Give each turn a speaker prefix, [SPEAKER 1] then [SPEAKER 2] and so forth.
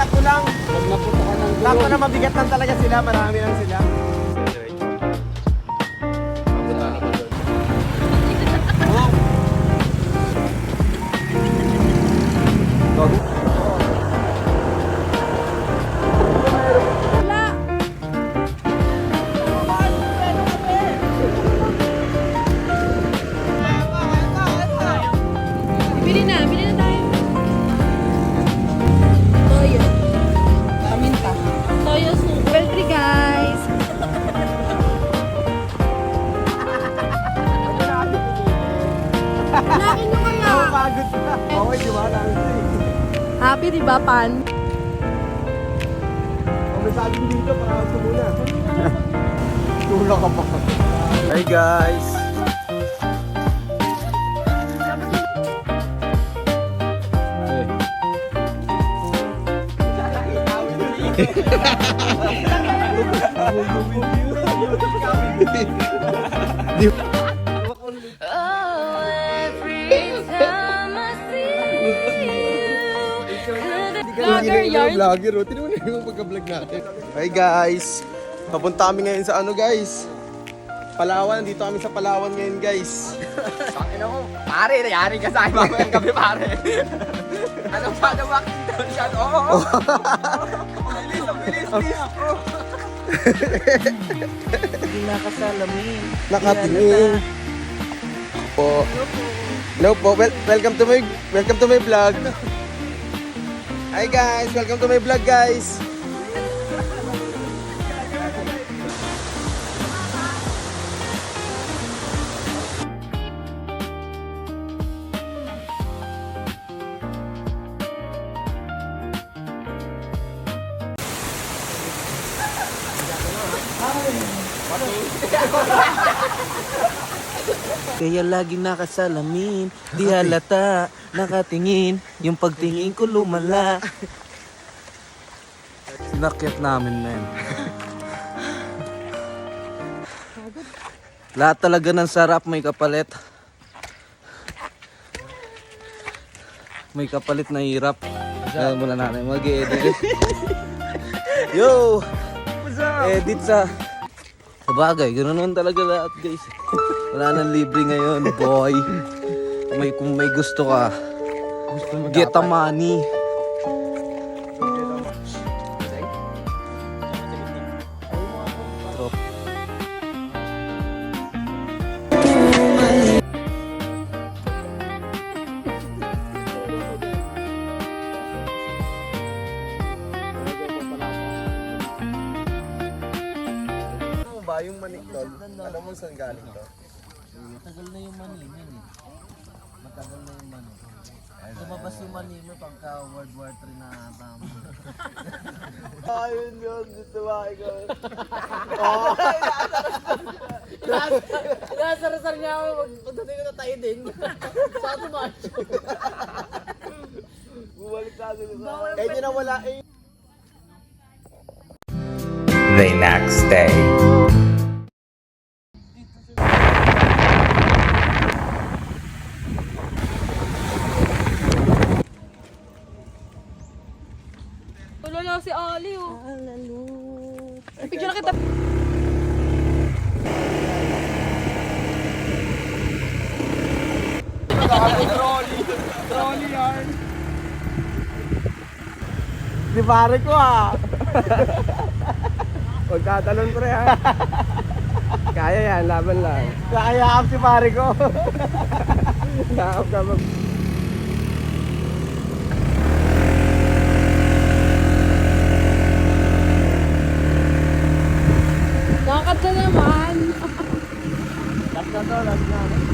[SPEAKER 1] sakto lang.
[SPEAKER 2] Pag napunta ka ng
[SPEAKER 1] Sakto
[SPEAKER 2] gulong.
[SPEAKER 1] na mabigat lang talaga sila, marami lang sila.
[SPEAKER 3] Bili na tayo. Toyo. Paminta. Toyo soup. Welcome guys. Laki nyo kaya.
[SPEAKER 1] Pagod na. Okay, di ba?
[SPEAKER 3] Happy di ba, Pan?
[SPEAKER 1] May saging dito, para gusto muna. Tulak ka pa. Hey guys!
[SPEAKER 3] Vlogger yarn.
[SPEAKER 1] Vlogger, oh. Tinan mo na yung pagka-vlog natin. Hey guys! Papunta kami ngayon sa ano guys? Palawan, dito kami sa Palawan ngayon guys.
[SPEAKER 2] Tangin ako. Pare, nayari ka sa akin mamayang gabi, pare. Ano pa na walking down siya? Oo. Ang bilis, please. Hindi nakasalamin.
[SPEAKER 1] Nakatingin. Po. Hello po. Welcome to my vlog. Hi guys, welcome to my vlog guys.
[SPEAKER 2] Kaya laging nakasalamin, di halata, nakatingin, yung pagtingin ko lumala. Sinakyat namin, men. Lahat talaga ng sarap may kapalit. May kapalit na hirap. Kaya mula natin mag-edit. Yo! Edit sa bagay, ganoon naman talaga lahat guys. Wala nang libre ngayon, boy. Kung may gusto ka, get the money. Trop.
[SPEAKER 1] Ano ba yung manik tol? Alam mo saan galing to?
[SPEAKER 2] Matagal na yung mani yun eh. Matagal na yung mani. Lumabas yung mani mo pagka World War 3 na tama.
[SPEAKER 1] Ayun yun, dito ba ikaw?
[SPEAKER 3] Nasarasar niya ako pagdating ko na tayo din. Saan tumacho?
[SPEAKER 1] Bumalik tayo sa kaya nyo na wala eh.
[SPEAKER 4] The next day.
[SPEAKER 3] Wala na si Ali oh. Picture na kita.
[SPEAKER 1] Trolley yarn. Di pare ko ah. Huwag tatalon pre ha. Kaya yan, laban lang. Kaya si pare ko. Yakap ka mag...
[SPEAKER 3] Nakakad na naman.
[SPEAKER 1] Last na to, last na.